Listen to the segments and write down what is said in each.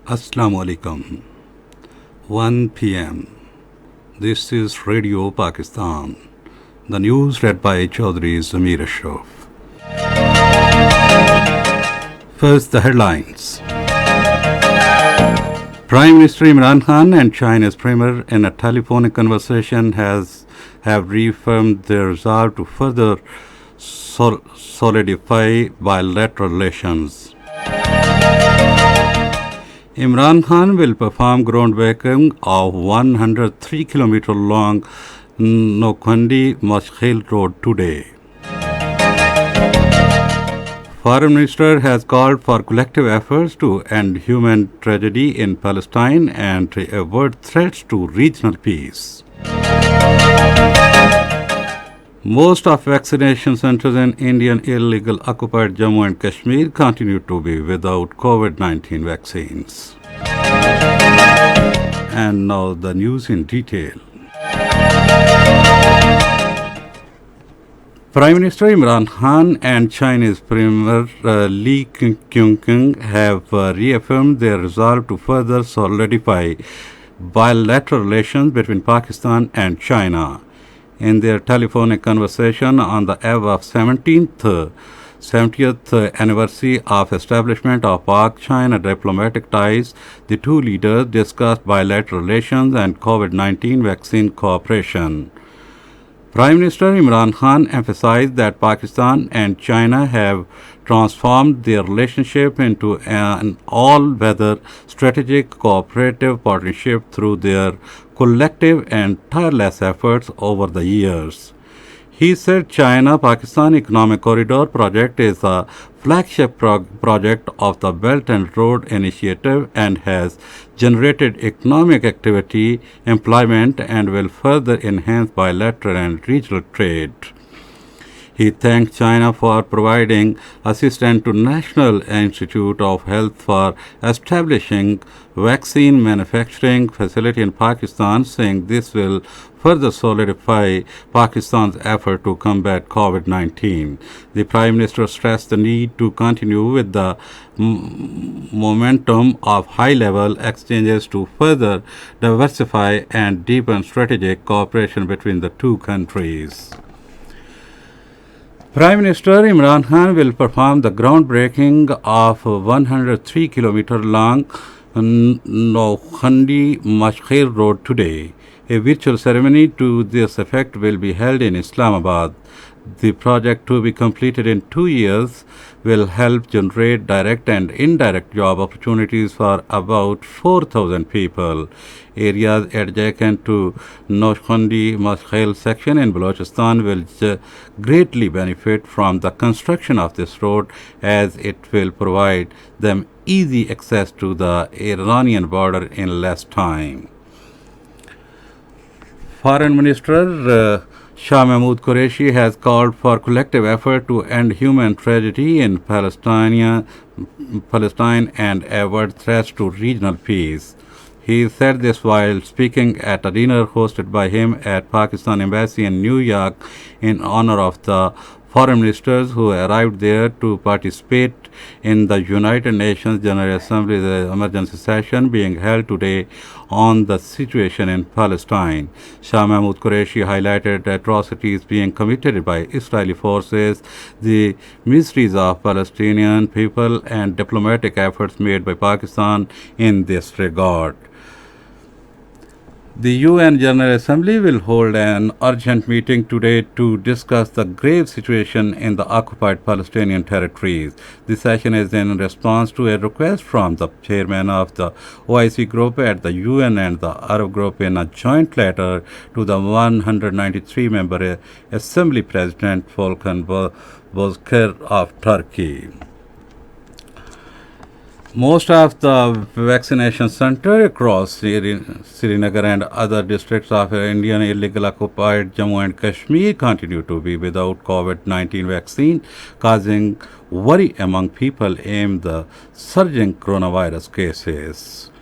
Assalamu alaikum. 1 p.m. This is Radio Pakistan. The news read by Chaudhry Zamir Ashraf. First, the headlines. Prime Minister Imran Khan and China's Premier, in a telephonic conversation, have reaffirmed their resolve to further solidify bilateral relations. Imran Khan will perform groundbreaking of 103 km long Nokhandi Mashkhil Road today. Foreign Minister has called for collective efforts to end human tragedy in Palestine and avert threats to regional peace. Most of vaccination centers in Indian illegal occupied Jammu and Kashmir continue to be without COVID-19 vaccines. And now the news in detail. Prime Minister Imran Khan and Chinese Premier Li Keqiang have reaffirmed their resolve to further solidify bilateral relations between Pakistan and China. In their telephonic conversation on the eve of 70th anniversary of establishment of Pak-China diplomatic ties, the two leaders discussed bilateral relations and COVID-19 vaccine cooperation. Prime Minister Imran Khan emphasized that Pakistan and China have transformed their relationship into an all-weather strategic cooperative partnership through their collective and tireless efforts over the years. He said China-Pakistan Economic Corridor project is a flagship project of the Belt and Road Initiative and has generated economic activity, employment, and will further enhance bilateral and regional trade. He thanked China for providing assistance to National Institute of Health for establishing vaccine manufacturing facility in Pakistan, saying this will further solidify Pakistan's effort to combat COVID-19. The Prime Minister stressed the need to continue with the momentum of high-level exchanges to further diversify and deepen strategic cooperation between the two countries. Prime Minister Imran Khan will perform the groundbreaking of 103 km long Nokhandi Mashkhil Road today. A virtual ceremony to this effect will be held in Islamabad. The project, to be completed in 2 years, will help generate direct and indirect job opportunities for about 4,000 people. Areas adjacent to Nokhandi Mashkhil section in Balochistan will greatly benefit from the construction of this road, as it will provide them easy access to the Iranian border in less time. Foreign Minister Shah Mahmood Qureshi has called for collective effort to end human tragedy in Palestine and avert threats to regional peace. He said this while speaking at a dinner hosted by him at Pakistan Embassy in New York in honor of the foreign ministers who arrived there to participate in the United Nations General Assembly emergency session being held today on the situation in Palestine. Shah Mahmood Qureshi highlighted atrocities being committed by Israeli forces, the miseries of Palestinian people, and diplomatic efforts made by Pakistan in this regard. The UN General Assembly will hold an urgent meeting today to discuss the grave situation in the occupied Palestinian territories. The session is in response to a request from the chairman of the OIC group at the UN and the Arab group in a joint letter to the 193-member Assembly President Volkan Bozkır of Turkey. Most of the vaccination centers across Srinagar and other districts of Indian illegal occupied Jammu and Kashmir continue to be without COVID-19 vaccine, causing worry among people amid the surging coronavirus cases.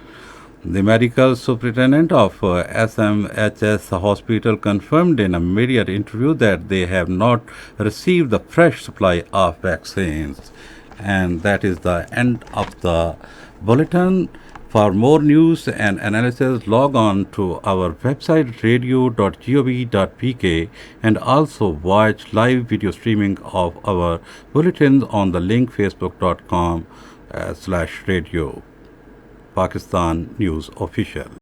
The medical superintendent of SMHS hospital confirmed in a media interview that they have not received the fresh supply of vaccines. And that is the end of the bulletin. For more news and analysis, log on to our website radio.gov.pk and also watch live video streaming of our bulletins on the link facebook.com/radio Pakistan News Official.